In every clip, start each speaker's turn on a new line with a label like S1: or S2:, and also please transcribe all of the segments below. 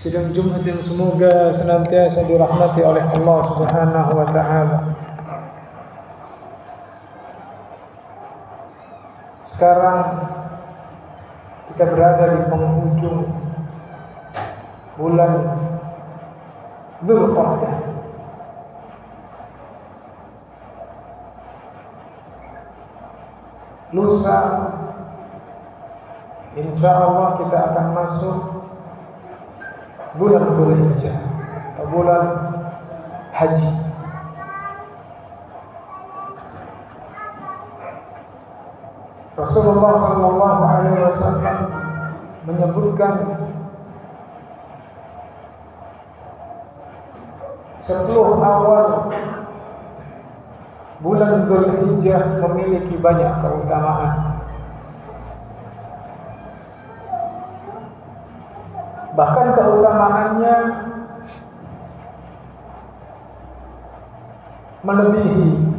S1: Sidang Jumat yang semoga senantiasa dirahmati oleh Allah Subhanahu wa taala. Sekarang kita berada di penghujung bulan Dzulqa'dah. Lusa insya Allah kita akan masuk bulan Dzulhijjah atau bulan haji. Rasulullah sallallahu alaihi wasallam menyebutkan 10 awal bulan Dzulhijjah memiliki banyak keutamaan. Bahkan keutamaannya melebihi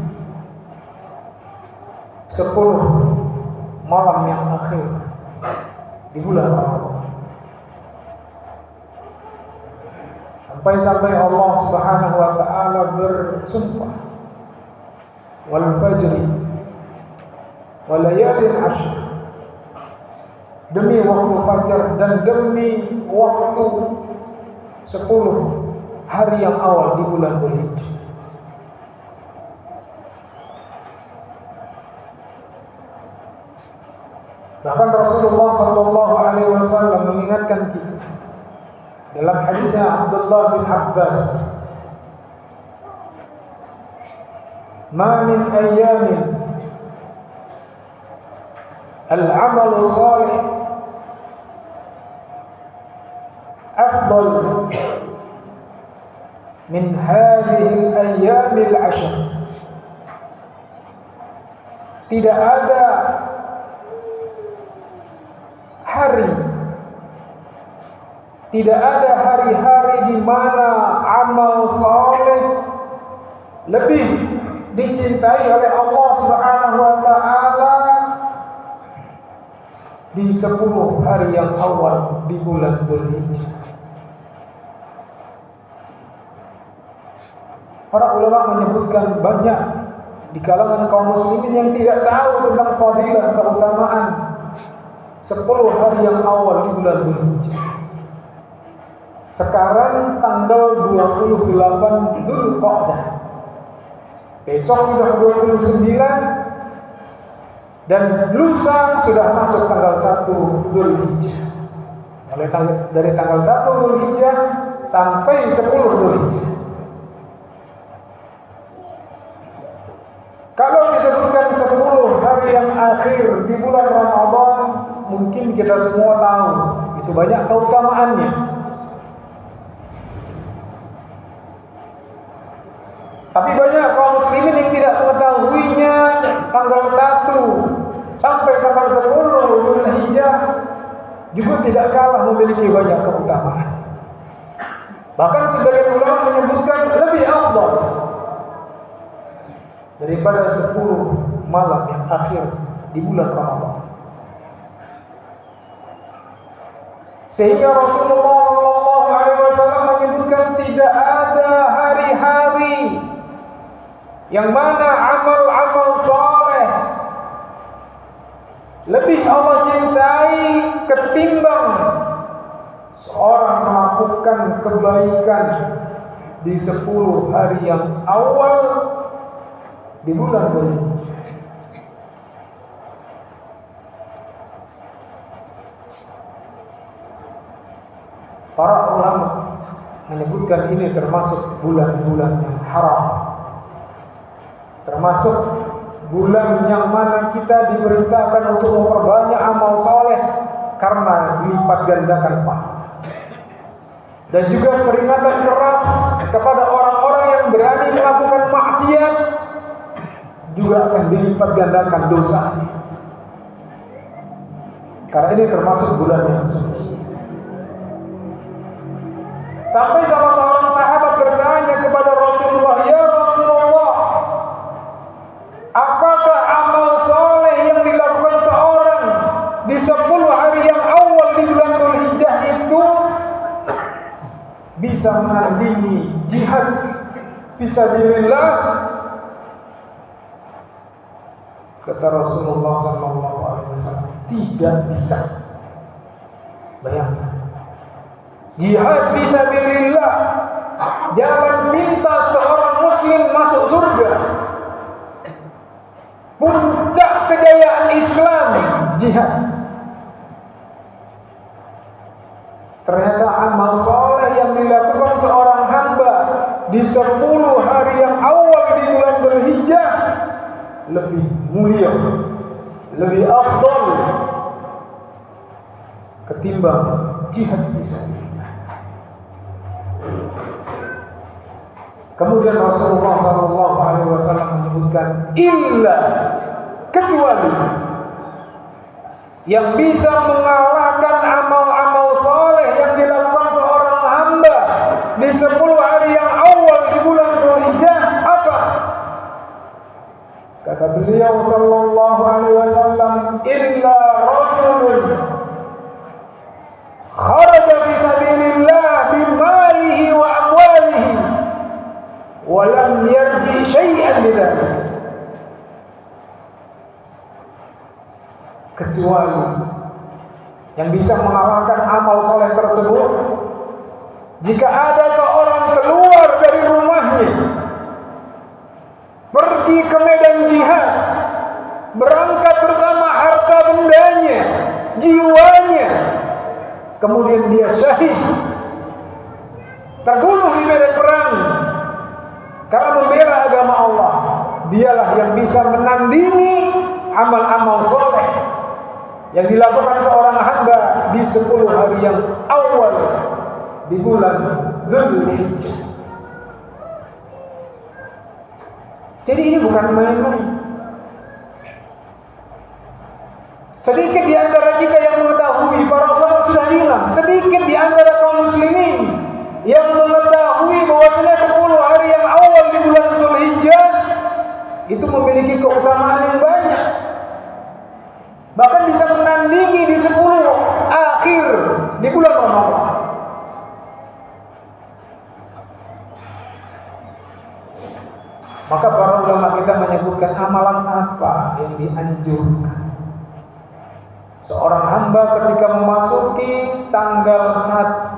S1: 10 malam yang akhir di bulan Ramadan. Sampai-sampai Allah Subhanahu wa taala bersumpah, wal fajri wa layalin ashr, demi waktu fajar dan demi waktu 10 hari yang awal di bulan Dzulhijjah. Bahkan Rasulullah sallallahu alaihi wasallam mengingatkan kita dalam hadisnya Abdullah bin Abbas, "Ma min ayyamin al-'amalu shalih afdal min hadhihi al-ayyam al-'ashr." Tidak ada hari, tidak ada hari-hari di mana amal saleh lebih dicintai oleh Allah Subhanahu wa taala di 10 hari yang awal di bulan Dzulhijjah. Para ulama menyebutkan banyak di kalangan kaum muslimin yang tidak tahu tentang fadilah keutamaan 10 hari yang awal di bulan Dzulhijjah. Sekarang tanggal 28 Dzulqa'dah. Besok sudah 29 dan lusa sudah masuk tanggal 1 Dzulhijjah. Dari tanggal 1 Dzulhijjah sampai 10 Dzulhijjah. Kalau disebutkan 10 hari yang akhir di bulan Ramadan, mungkin kita semua tahu itu banyak keutamaannya. Tapi banyak kaum muslimin yang tidak mengetahuinya. Tanggal 1 sampai tanggal 10 Dzulhijjah juga tidak kalah memiliki banyak keutamaan. Bahkan sebagian ulama menyebutkan lebih afdal daripada 10 malam yang akhir di bulan Ramadan. Sehingga Rasulullah sallallahu alaihi wasallam menyebutkan tidak ada hari-hari yang mana amal-amal saleh lebih Allah cintai ketimbang seorang melakukan kebaikan di 10 hari yang awal di bulan Dzulhijjah. Para ulama menyebutkan ini termasuk bulan-bulan yang haram, termasuk bulan yang mana kita diperintahkan untuk memperbanyak amal soleh karena dilipat gandakan pahala. Dan juga peringatan keras kepada orang-orang yang berani melakukan maksiat, juga akan dilipat gandakan dosanya. Karena ini termasuk bulan yang suci. Sampai salah seorang sahabat bertanya kepada Rasulullah, "Ya Rasulullah, apakah amal soleh yang dilakukan seorang di 10 hari yang awal di bulan Dzulhijjah itu bisa menandingi jihad fisabilillah? Kata Rasulullah SAW, tidak bisa. Bayangkan, jihad fisabilillah, jalan pintas seorang muslim masuk surga, puncak kejayaan Islam, jihad. Ternyata amal soleh yang dilakukan seorang hamba di 10 hari yang awal di bulan Dzulhijjah lebih mulia, lebih afdal ketimbang jihad fisabilillah. Kemudian Rasulullah SAW menyebutkan, illa, kecuali yang bisa mengalahkan amal-amal soleh yang dilakukan seorang hamba di 10 hari yang awal di bulan Dzulhijjah, apa? Kata beliau sallallahu alaihi wasallam, illa rajulun kharaja fi sabilillah bimalihi wa amwalihi wa lam yarji syai'an bidzalik. Kecuali yang bisa mengalahkan amal soleh tersebut jika ada seorang keluar dari rumahnya, pergi ke medan jihad, berangkat bersama harta bendanya, jiwanya, kemudian dia syahid, terbunuh di medan perang karena membela agama Allah. Dialah yang bisa menandingi amal-amal soleh yang dilakukan seorang hamba di 10 hari yang awal di bulan Dzulhijjah. Jadi ini bukan main-main. Sedikit di antara kita yang mengetahui, para ulama sudah bilang, sedikit di antara kaum muslimin yang mengetahui bahwasanya 10 hari yang awal di bulan Dzulhijjah itu memiliki keutamaan yang banyak. Bahkan bisa menandingi di 10 akhir di bulan Ramadan. Maka para ulama kita menyebutkan amalan apa yang dianjurkan seorang hamba ketika memasuki tanggal 1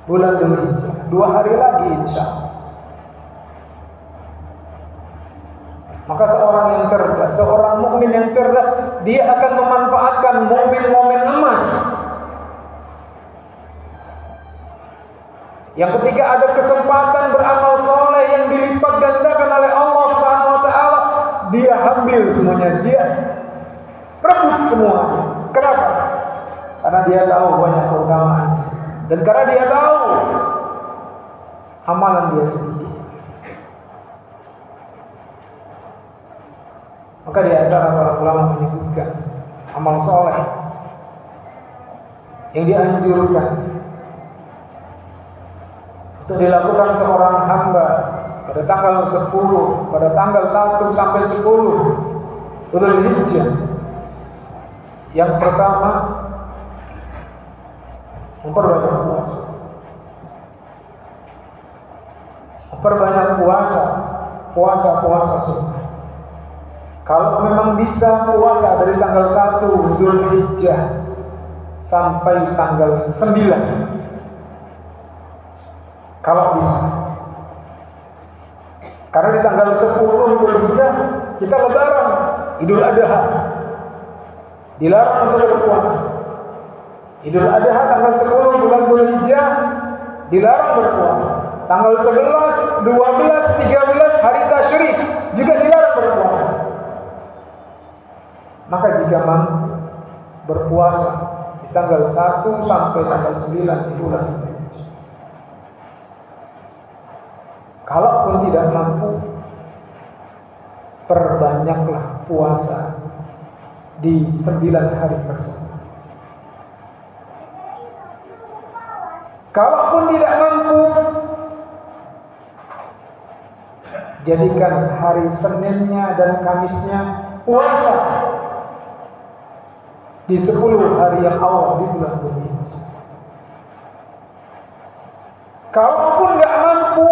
S1: bulan Dzulhijjah, 2 hari lagi insya Allah. Maka seorang yang cerdas, seorang mukmin yang cerdas, dia akan memanfaatkan momen-momen emas yang ketika ada kesempatan beramal soleh yang dilipat gandakan oleh Allah Subhanahu wa taala, dia ambil semuanya, dia rebut semuanya. Kenapa? Karena dia tahu banyak keutamaan dan karena dia tahu amalan dia sedikit. Maka di antara para ulama menyebutkan amal soleh yang dianjurkan untuk dilakukan seorang hamba pada tanggal 10, pada tanggal 1 sampai 10 Dzulhijjah. Yang pertama, memperbanyak puasa. Memperbanyak puasa sunnah. Kalau memang bisa puasa dari tanggal 1 Dzulhijjah sampai tanggal 9, kalau bisa. Karena di tanggal 10 Dzulhijjah kita lebaran, Idul Adha. Dilarang untuk berpuasa. Idul Adha tanggal 10 bulan Dzulhijjah dilarang berpuasa. Tanggal 11, 12, 13 hari tasyrik juga dilarang berpuasa. Maka jika mampu berpuasa di tanggal 1 sampai tanggal 9 di bulan Dzulhijjah. Kalaupun tidak mampu, perbanyaklah puasa di 9 hari tersebut. Kalaupun tidak mampu, jadikan hari Seninnya dan Kamisnya puasa di 10 hari yang awal di bulan Dzulhijjah. Kalaupun nggak mampu,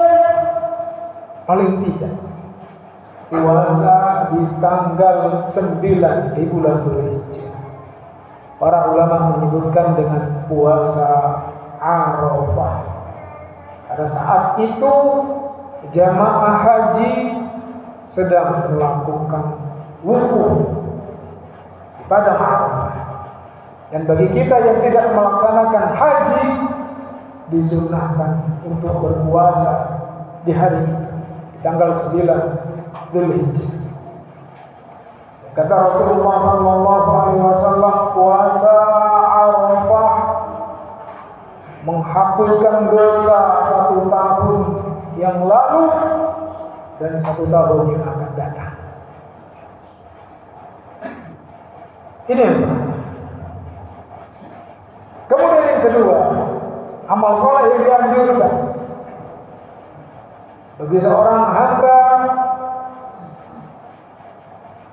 S1: paling tidak puasa di tanggal 9 di bulan Dzulhijjah. Para ulama menyebutkan dengan puasa Arafah. Pada saat itu jamaah haji sedang melakukan wukuf di padang Arafah. Dan bagi kita yang tidak melaksanakan haji, disunahkan untuk berpuasa di hari itu, di tanggal 9 Dzulhijjah. Kata Rasulullah SAW, puasa Arafah menghapuskan dosa 1 tahun yang lalu dan 1 tahun yang akan datang. Ini yang pertama. Kemudian yang kedua, amal soleh yang dianjurkan bagi seorang hamba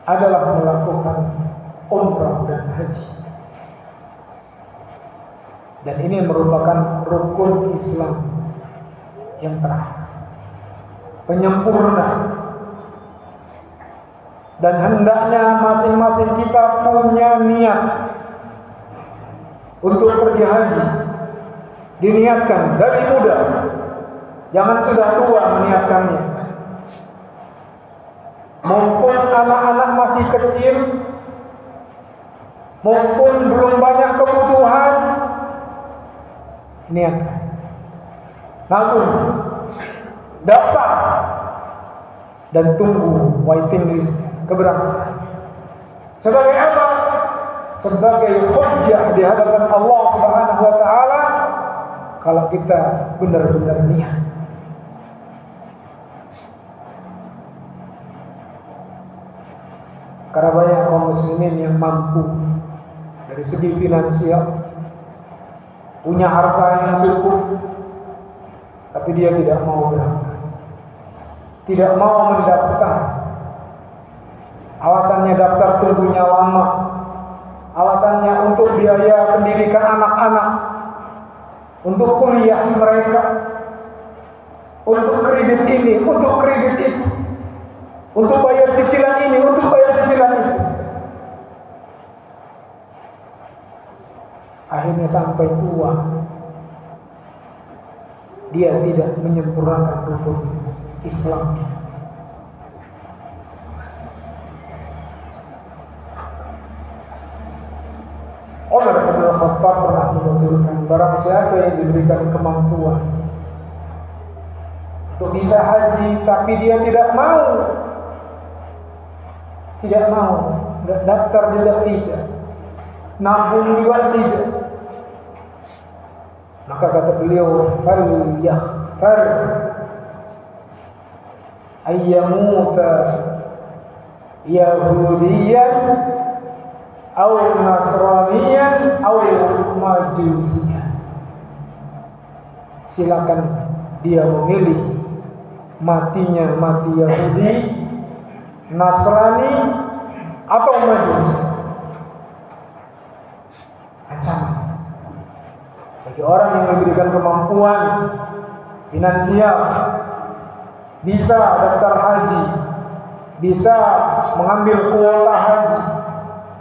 S1: adalah melakukan umrah dan haji. Dan ini merupakan rukun Islam yang terakhir, penyempurna. Dan hendaknya masing-masing kita punya niat untuk pergi haji. Diniatkan dari muda, jangan sudah tua meniatkannya. Mumpun anak-anak masih kecil, mumpun belum banyak kebutuhan, niatkan. Namun daftar dan tunggu waiting list keberangkatan. Sebagai apa? Sebagai hujjah di hadapan Allah Subhanahu wa taala kalau kita benar-benar niat. Karena banyak kaum muslimin yang mampu dari segi finansial, punya harta yang cukup, tapi dia tidak mau berangkat, tidak mau mendaftar. Alasannya daftar tunggunya lama, alasannya untuk biaya pendidikan anak-anak, untuk kuliah mereka, untuk kredit ini, untuk kredit itu, untuk bayar cicilan ini, untuk bayar cicilan itu. Akhirnya sampai tua, dia tidak menyempurnakan rukun Islam. Umar bin Khattab pernah menuturkan, barang siapa yang diberikan kemampuan untuk bisa haji tapi dia tidak mau, nggak daftar juga tidak, nabung juga tidak, maka kata beliau, falyakhtar ayyamuta yahudiyan aw nasraniyan aw majusiyan. Silakan dia memilih matinya mati Yahudi, Nasrani atau Majus. Ancaman bagi orang yang diberikan kemampuan finansial, bisa daftar haji, bisa mengambil kuota haji,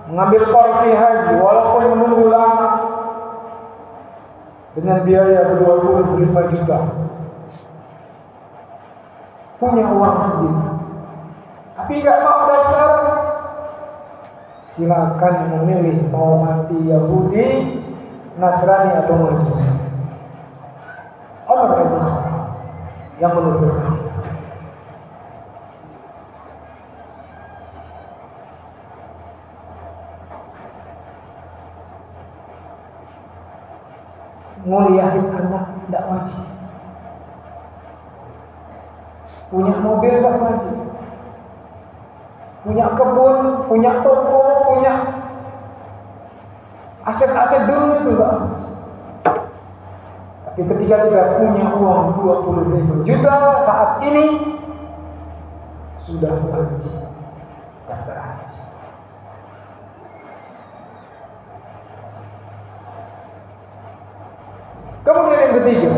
S1: mengambil porsi haji walaupun menunggu lama dengan biaya 25 juta. Punya uang segitu tapi nggak mau daftar, silakan memilih mau mati Yahudi, Nasrani atau Majusi. Umar bin Khattab yang menuturkan. Nguliahin anak tidak wajib, punya mobil tidak wajib, punya kebun, punya toko, punya aset-aset dulu itu tidak wajib. Tapi ketika kita punya uang 25 juta saat ini, sudah wajib daftar haji. Kemudian yang ketiga,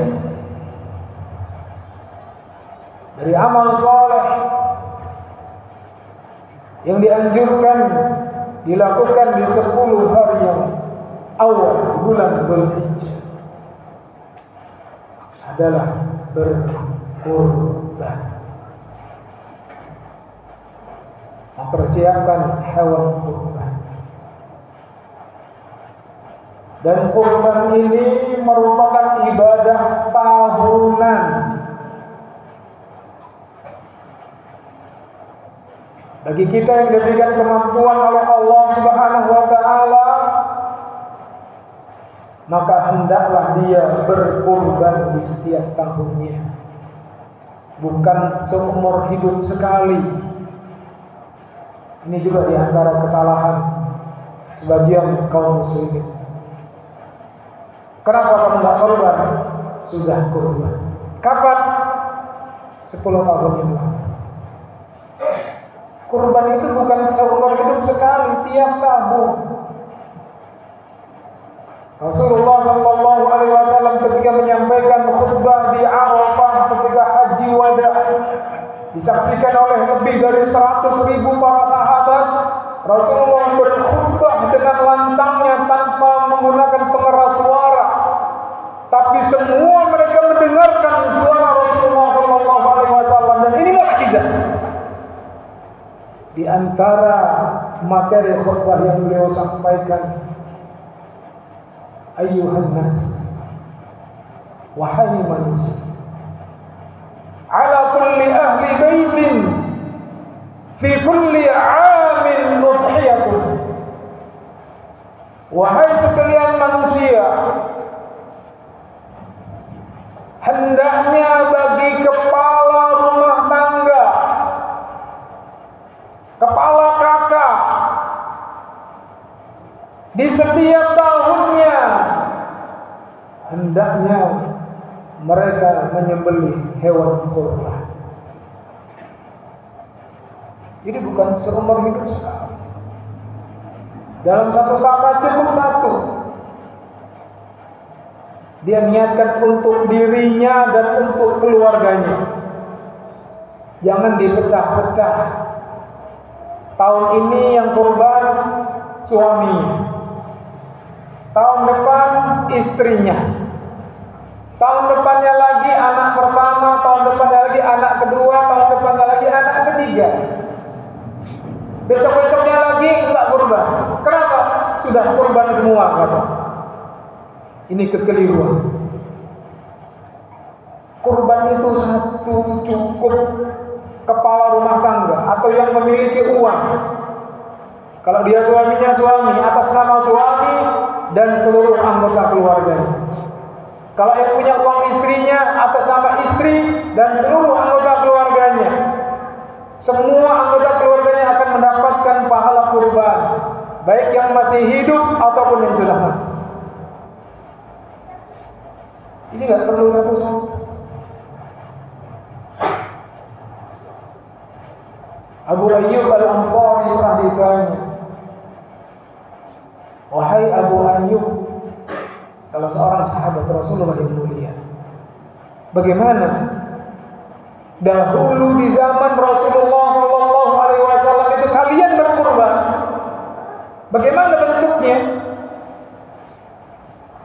S1: amal soleh yang dianjurkan dilakukan di 10 hari yang awal bulan Dzulhijjah adalah berkurban, mempersiapkan hewan kurban. Dan kurban ini merupakan ibadah tahunan. Bagi kita yang diberikan kemampuan oleh Allah Subhanahu wa taala, maka hendaklah dia berkurban di setiap tahunnya. Bukan seumur hidup sekali. Ini juga di antara kesalahan sebagian kaum muslimin. Kenapa kamu tidak kurban? Sudah kurban. Kapan? 10 tahun yang lalu. Kurban itu bukan seumur hidup sekali, tiap tahun. Rasulullah Shallallahu Alaihi Wasallam ketika menyampaikan khutbah di Arafah ketika haji wada, disaksikan oleh lebih dari 100.000 para sahabat. Rasulullah berkhutbah dengan lantangnya tanpa menggunakan pengeras suara, tapi semua mereka mendengarkan suara Rasulullah Shallallahu Alaihi Wasallam, dan ini mukjizat. Di antara materi khutbah yang beliau sampaikan, ayyuhan nas, wahai manusia, ala kulli ahli baitin fi kulli amin udhiyatun. Wahai sekalian manusia, hendaknya bagi kepala rumah tangga, kepala kakak, di setiap tahunnya hendaknya mereka menyembelih hewan kurban. Jadi bukan seumur hidup sekali. Dalam satu kakak cukup satu. Dia niatkan untuk dirinya dan untuk keluarganya. Jangan dipecah-pecah. Tahun ini yang kurban suaminya, tahun depan istrinya, tahun depannya lagi anak pertama, tahun depannya lagi anak kedua, tahun depannya lagi anak ketiga, besok-besoknya lagi enggak kurban. Kenapa? Sudah kurban semua, kata. Ini kekeliruan. Kurban itu satu cukup kepala rumah tangga atau yang memiliki uang. Kalau dia suaminya suami, atas nama suami dan seluruh anggota keluarganya. Kalau yang punya uang istrinya, atas nama istri dan seluruh anggota keluarganya. Semua anggota keluarganya akan mendapatkan pahala kurban, baik yang masih hidup ataupun yang sudah mati. Ini nggak perlu ratusan. Abu Ayyub Al-Ansari pernah ditanya, wahai Abu Ayyub, salah seorang sahabat Rasulullah yang mulia, bagaimana dahulu di zaman Rasulullah Shallallahu Alaihi Wasallam itu kalian berkurban? Bagaimana bentuknya?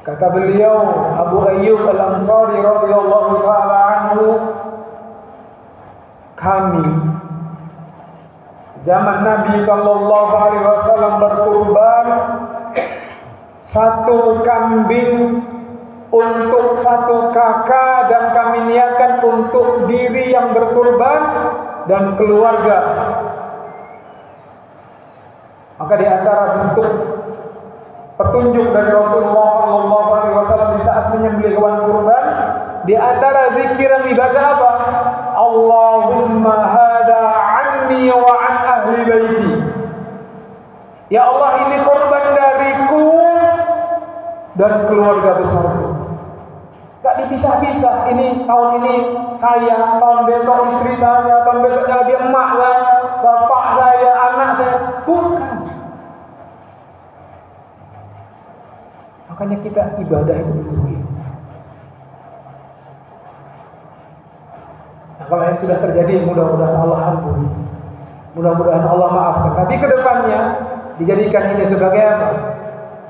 S1: Kata beliau, Abu Ayyub Al-Ansari radhiyallahu taala anhu, kami zaman Nabi Sallallahu Alaihi Wasallam berkurban satu kambing untuk satu kakak, dan kami niatkan untuk diri yang berkurban dan keluarga. Maka di antara bentuk petunjuk dari Rasulullah Sallallahu Alaihi Wasallam di saat menyembelih hewan kurban, di antara zikir yang dibaca apa? Allahumma hada anni wa an ahli baiti. Ya Allah, ini kurban dariku dan keluarga besarku. Gak dipisah-pisah. Ini tahun ini saya, tahun besok istri saya, tahun besoknya lagi emak saya, bapak saya, anak saya. Bukan. Makanya kita ibadah itu betul. Nah, kalau yang sudah terjadi mudah-mudahan Allah ampuni, mudah-mudahan Allah maafkan. Tapi kedepannya dijadikan ini sebagai apa?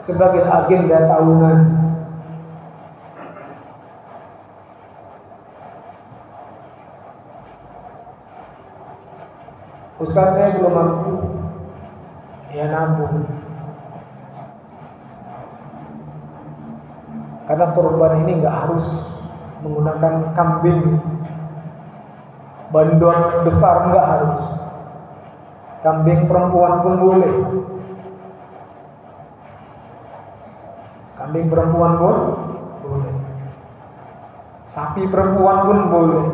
S1: Sebagai agenda tahunan. Ustaz, saya belum mampu. Ya nabung. Karena kurban ini nggak harus menggunakan kambing bandot besar, nggak harus. Kambing perempuan pun boleh. Kambing perempuan pun boleh. Sapi perempuan pun boleh.